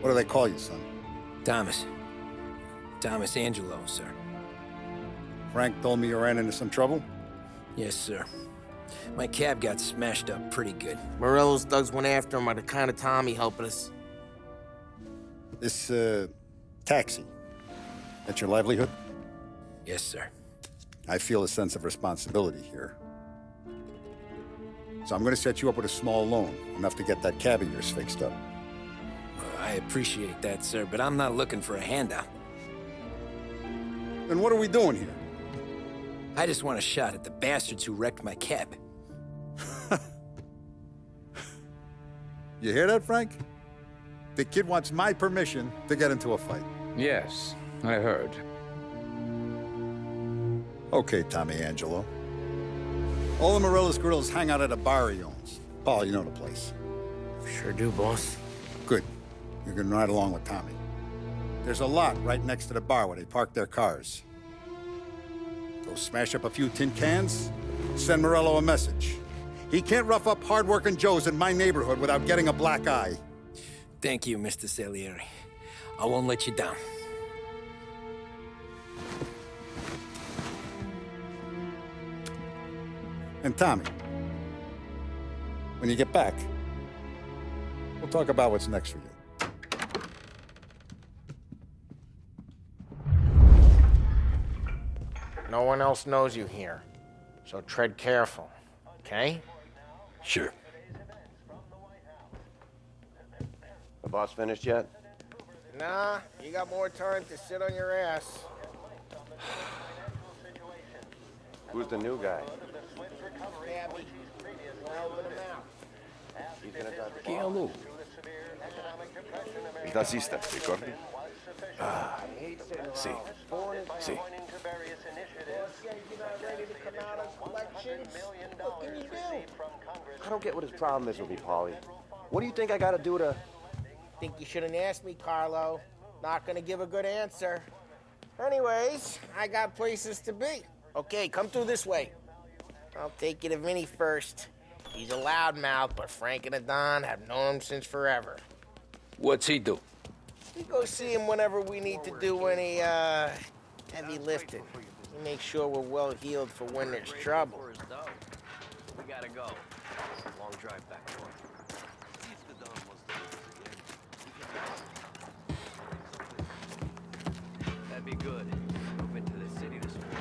What do they call you, son? Thomas. Thomas Angelo, sir. Frank told me you ran into some trouble? Yes, sir. My cab got smashed up pretty good. Morello's thugs went after him by the kind of Tommy helping us. This, taxi, that's your livelihood? Yes, sir. I feel a sense of responsibility here. So I'm gonna set you up with a small loan, enough to get that cab of yours fixed up. I appreciate that, sir, but I'm not looking for a handout. Then what are we doing here? I just want a shot at the bastards who wrecked my cab. You hear that, Frank? The kid wants my permission to get into a fight. Yes, I heard. Okay, Tommy Angelo. All the Morello's girls hang out at a bar he owns. Paul, you know the place. Sure do, boss. Good. You can ride along with Tommy. There's a lot right next to the bar where they park their cars. Go smash up a few tin cans, send Morello a message. He can't rough up hard-working Joes in my neighborhood without getting a black eye. Thank you, Mr. Salieri. I won't let you down. And Tommy, when you get back, we'll talk about what's next for you. No one else knows you here, so tread careful, okay? Sure. The boss finished yet? Nah, you got more time to sit on your ass. Who's the new guy? Gabby, helping him out. He's gonna talk to Chi è lui? Il tassista, ricordi? Sì. Sì. I don't get what his problem is with me, Paulie. What do you think I gotta do to... Think you shouldn't ask me, Carlo. Not gonna give a good answer. Anyways, I got places to be. Okay, come through this way. I'll take you to Vinny first. He's a loudmouth, but Frank and the Don have known him since forever. What's he do? We go see him whenever we need to do any, heavy lifting. We make sure we're well healed for when there's trouble. We gotta go. Long drive back and forth. That'd be good. Move into the city this morning.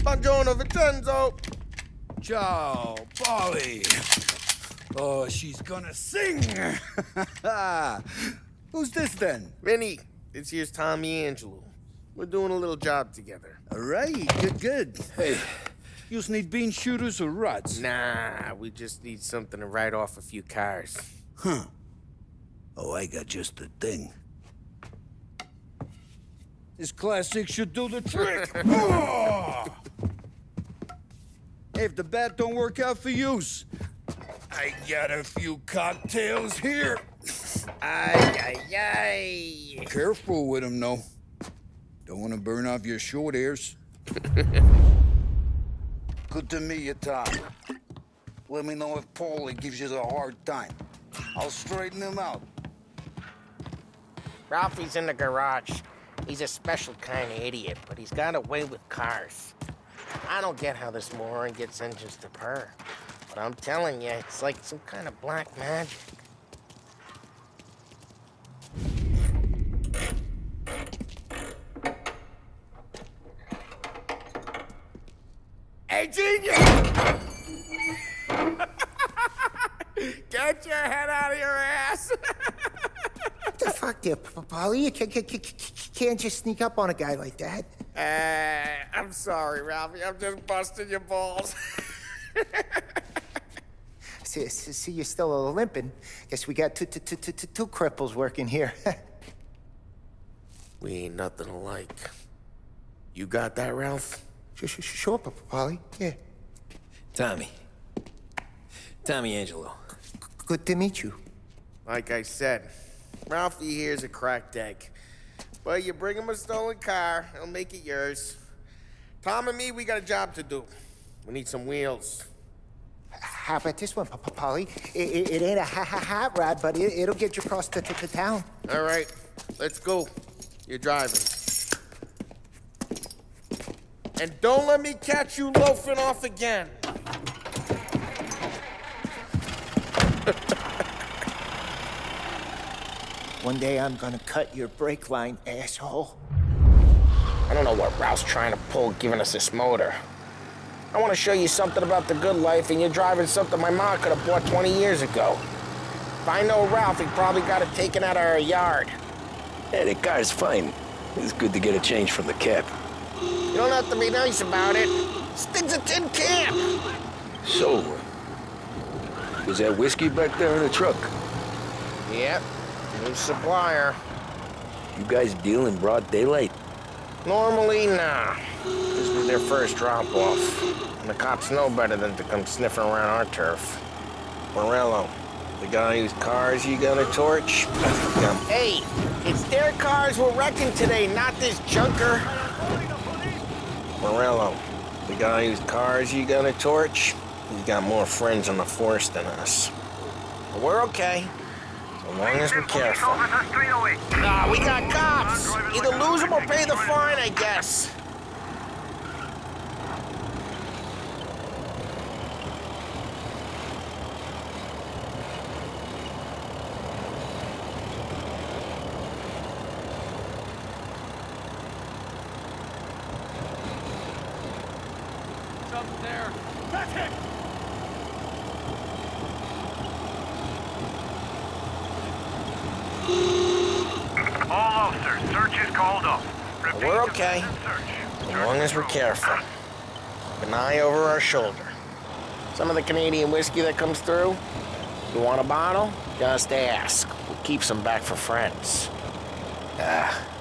Buongiorno, Vincenzo! Ciao, Polly. Oh, she's gonna sing. Who's this then? Vinny, this here's Tommy Angelo. We're doing a little job together. All right, good. Hey, you need bean shooters or rods? Nah, we just need something to write off a few cars. Huh. Oh, I got just the thing. This classic should do the trick. Oh! Hey, if the bat don't work out for yous, I got a few cocktails here. Ay. Careful with them, though. Don't want to burn off your short hairs. Good to meet you, Tom. Let me know if Paulie gives you a hard time. I'll straighten him out. Ralphie's in the garage. He's a special kind of idiot, but he's got a way with cars. I don't get how this moron gets engines to purr. But I'm telling you, it's like some kind of black magic. Hey, genius! Get your head out of your ass! What the fuck there, Paulie? You can't just sneak up on a guy like that. I'm sorry, Ralphie. I'm just busting your balls. See, you're still limping. Guess we got two cripples working here. We ain't nothing alike. You got that, Ralph? Sure, Paulie. Yeah. Tommy. Tommy Angelo. Good to meet you. Like I said, Ralphie here's a cracked egg. But you bring him a stolen car, he'll make it yours. Tom and me, we got a job to do. We need some wheels. How about this one, Polly? It ain't a hot rod, but it'll get you across to town. All right, let's go. You're driving. And don't let me catch you loafing off again. One day I'm gonna cut your brake line, asshole. I don't know what Ralph's trying to pull giving us this motor. I want to show you something about the good life, and you're driving something my mom could have bought 20 years ago. If I know Ralph, he probably got it taken out of our yard. Yeah, the car's fine. It's good to get a change from the cab. You don't have to be nice about it. This thing's a tin can. So, was that whiskey back there in the truck? Yep, new supplier. You guys deal in broad daylight? Normally, nah. This was their first drop-off. And the cops know better than to come sniffing around our turf. Morello, the guy whose cars you gonna torch? Hey, it's their cars we're wrecking today, not this junker. Morello, the guy whose cars you gonna torch? He's got more friends on the force than us. But we're okay. So long as we're careful. Nah, we got cops. Either lose them or pay the fine, I guess. Up there. That's it. All officers, search is called off. Repeat, We're okay. search. As long as we're careful. Keep an eye over our shoulder. Some of the Canadian whiskey that comes through, you want a bottle? Just ask. We'll keep some back for friends.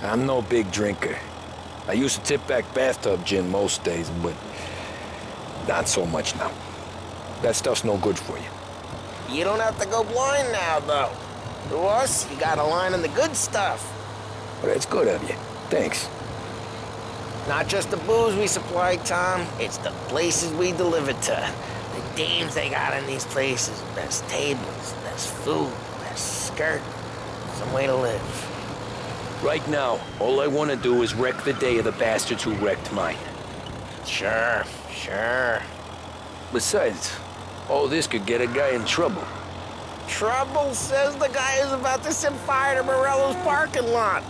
I'm no big drinker. I used to tip back bathtub gin most days, but not so much now. That stuff's no good for you. You don't have to go blind now, though. To us, you got a line on the good stuff. But that's good of you. Thanks. Not just the booze we supply, Tom. It's the places we deliver to. The dames they got in these places. Best tables, best food, best skirt. Some way to live. Right now, all I want to do is wreck the day of the bastards who wrecked mine. Sure, sure. Besides, all this could get a guy in trouble. Trouble, says the guy who's about to set fire to Morello's parking lot.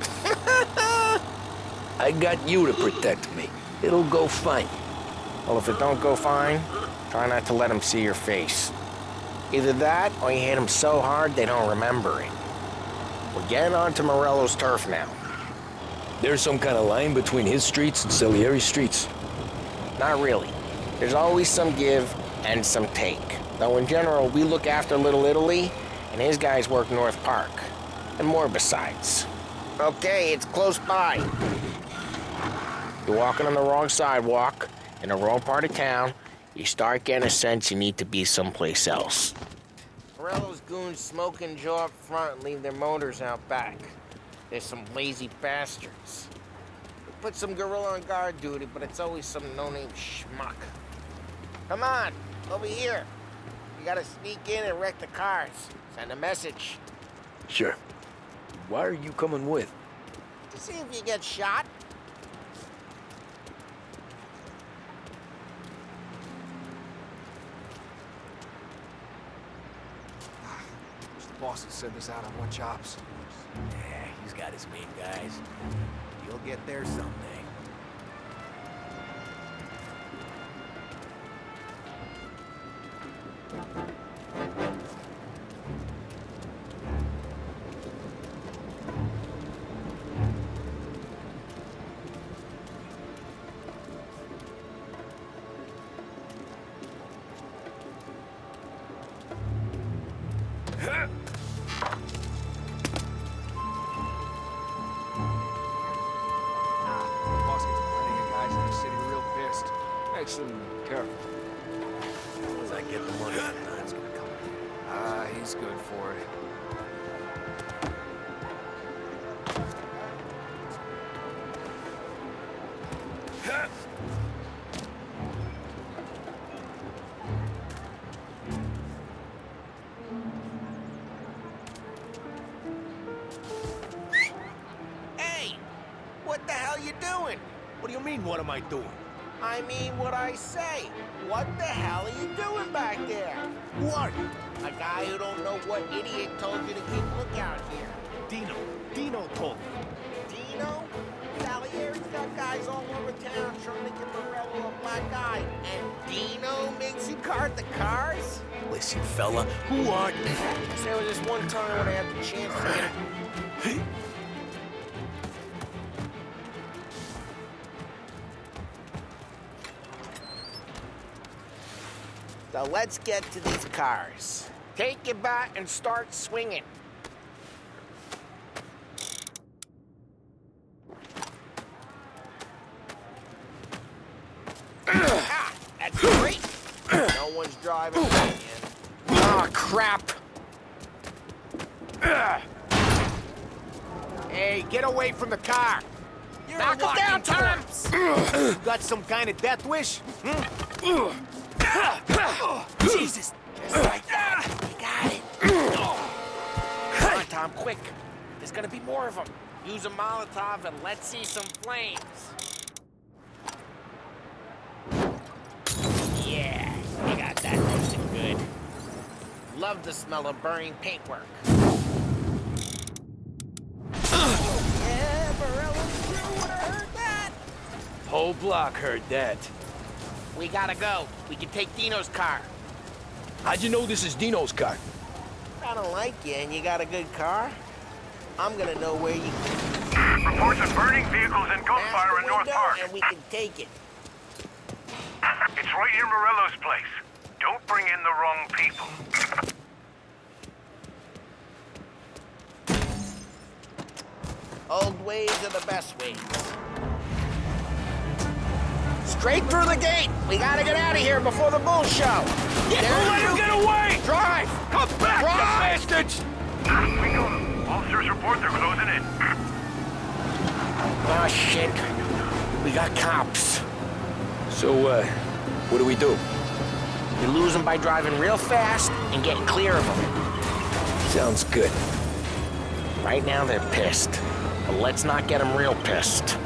I got you to protect me. It'll go fine. Well, if it don't go fine, try not to let them see your face. Either that, or you hit them so hard they don't remember it. We're getting onto Morello's turf now. There's some kind of line between his streets and Salieri streets. Not really. There's always some give and some take. Though in general, we look after Little Italy, and his guys work North Park. And more besides. Okay, it's close by. You're walking on the wrong sidewalk, in the wrong part of town. You start getting a sense you need to be someplace else. Morello's goons smoke and jaw up front and leave their motors out back. There's some lazy bastards. We put some gorilla on guard duty, but it's always some no-name schmuck. Come on, over here. You gotta sneak in and wreck the cars. Send a message. Sure. Why are you coming with? To see if you get shot. The boss will send us out on one chops. Yeah, he's got his main guys. You'll get there someday. The boss gets plenty of guys in the city real pissed. Makes them careful. As long as I get the money, it's looks good for it. Hey! What the hell you doing? What do you mean, what am I doing? I mean what I say. What the hell are you doing back there? Who are you? A guy who don't know what idiot told you to keep lookout here. Dino told me. Dino? Salieri's got guys all over town trying to give Morello a black eye. And Dino makes you guard the cars? Listen, fella, who are you? There was this one time when I had the chance to get it. So let's get to these cars. Take your bat and start swinging. Ah, that's great. No one's driving again. Ah, crap. Hey, get away from the car. You're Knock him down, Tom. You got some kind of death wish? Jesus. Just like that. You got it. Come on, Tom, quick. There's gonna be more of them. Use a Molotov and let's see some flames. Yeah, you got that nice and good. Love the smell of burning paintwork. Yeah, Morello's crew would have heard that. Whole block heard that. We gotta go. We can take Dino's car. How'd you know this is Dino's car? I don't like you and you got a good car. I'm gonna know where you Reports of burning vehicles and gunfire in North Park. and we can take it. It's right near Morello's place. Don't bring in the wrong people. Old ways are the best ways. Straight through the gate. We gotta get out of here before the bull show. Let him get away! Drive! Come back, Drive! you bastards! We got them. Officers report they're closing in. Oh, shit. We got cops. So, what do we do? You lose them by driving real fast and getting clear of them. Sounds good. Right now, they're pissed. But let's not get them real pissed.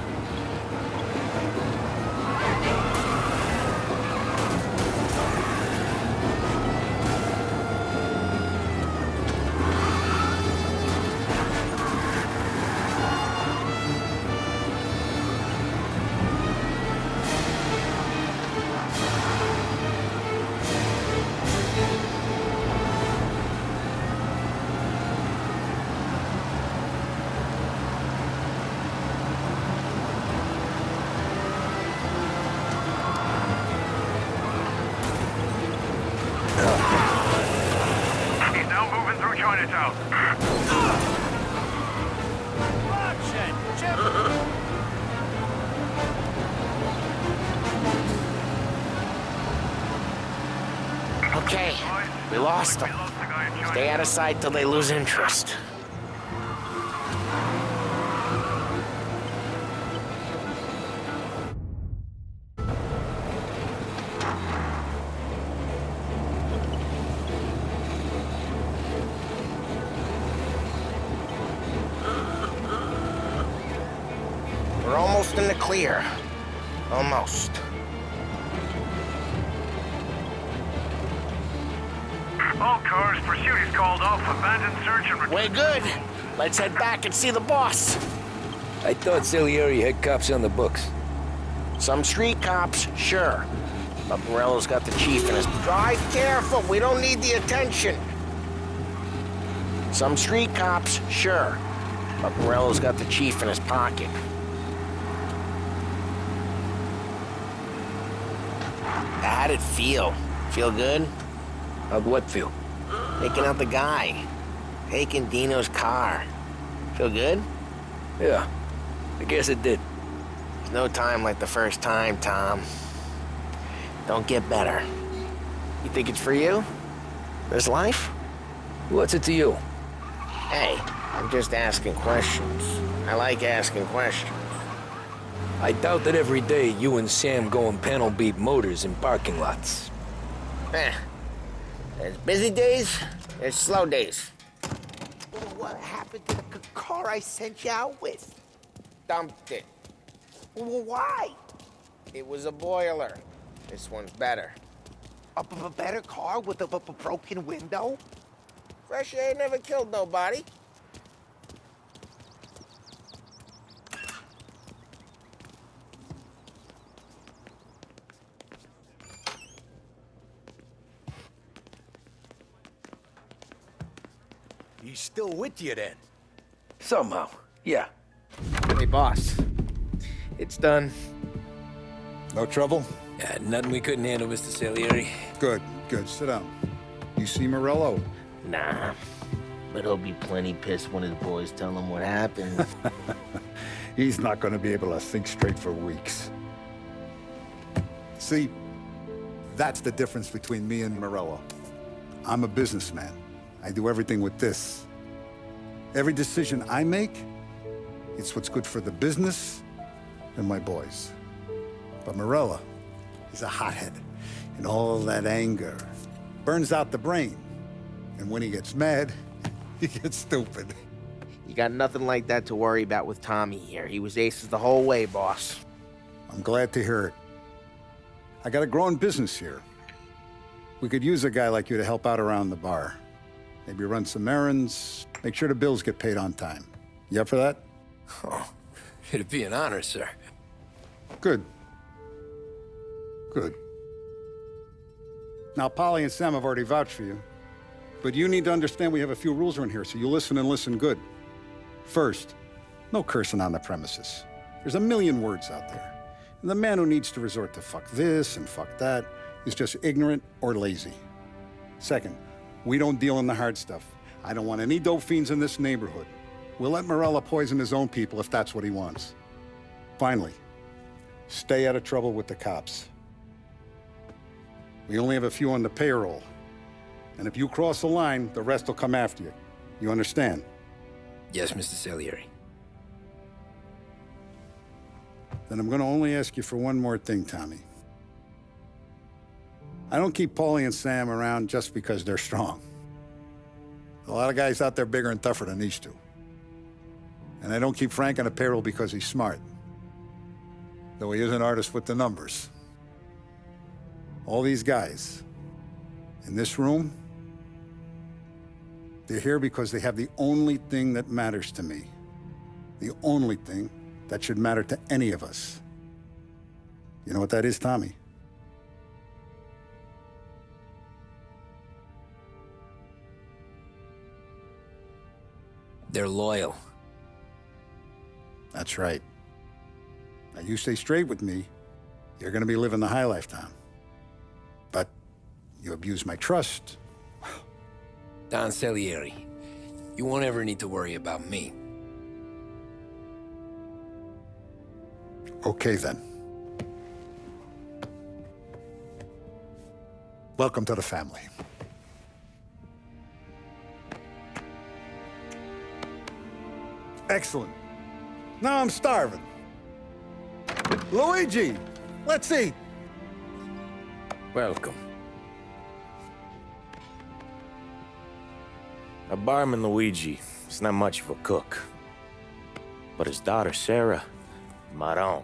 He's now moving through Chinatown. Okay, we lost them. Stay out of sight till they lose interest. We're almost in the clear. Almost. All cars, pursuit is called off. Abandoned search and We're good. Let's head back and see the boss. I thought Salieri had cops on the books. Some street cops, sure. But Morello's got the chief in his... Drive careful, we don't need the attention. Some street cops, sure. But Morello's got the chief in his pocket. How'd it feel? Feel good? How'd what feel? Taking out the guy. Taking Dino's car. Feel good? Yeah, I guess it did. There's no time like the first time, Tom. Don't get better. You think it's for you? This life? What's it to you? Hey, I'm just asking questions. I like asking questions. I doubt that every day you and Sam go and panel beat motors in parking lots. There's busy days, there's slow days. What happened to the car I sent you out with? Dumped it. Why? It was a boiler. This one's better. A better car with a broken window? Fresh air never killed nobody. He's still with you then? Somehow, yeah. Hey, boss. It's done. No trouble? Nothing we couldn't handle, Mr. Salieri. Good, good. Sit down. You see Morello? Nah. But he'll be plenty pissed when his boys tell him what happened. He's not going to be able to think straight for weeks. See, that's the difference between me and Morello. I'm a businessman. I do everything with this. Every decision I make, it's what's good for the business and my boys. But Morello, he's a hothead. And all that anger burns out the brain. And when he gets mad, he gets stupid. You got nothing like that to worry about with Tommy here. He was aces the whole way, boss. I'm glad to hear it. I got a growing business here. We could use a guy like you to help out around the bar. Maybe run some errands, make sure the bills get paid on time. You up for that? Oh, it'd be an honor, sir. Good. Good. Now, Polly and Sam have already vouched for you. But you need to understand we have a few rules around here, so you listen and listen good. First, no cursing on the premises. There's a million words out there. And the man who needs to resort to fuck this and fuck that is just ignorant or lazy. Second, we don't deal in the hard stuff. I don't want any dope fiends in this neighborhood. We'll let Morella poison his own people if that's what he wants. Finally, stay out of trouble with the cops. We only have a few on the payroll. And if you cross the line, the rest will come after you. You understand? Yes, Mr. Salieri. Then I'm going to only ask you for one more thing, Tommy. I don't keep Paulie and Sam around just because they're strong. A lot of guys out there bigger and tougher than these two. And I don't keep Frank on a payroll because he's smart. Though he is an artist with the numbers. All these guys in this room, they're here because they have the only thing that matters to me. The only thing that should matter to any of us. You know what that is, Tommy? They're loyal. That's right. Now, you stay straight with me, you're gonna be living the high life, Tom. But you abuse my trust. Don Salieri, you won't ever need to worry about me. Okay, then. Welcome to the family. Excellent. Now I'm starving. Luigi, let's eat. Welcome. A barman Luigi is not much of a cook. But his daughter, Sarah, Maron,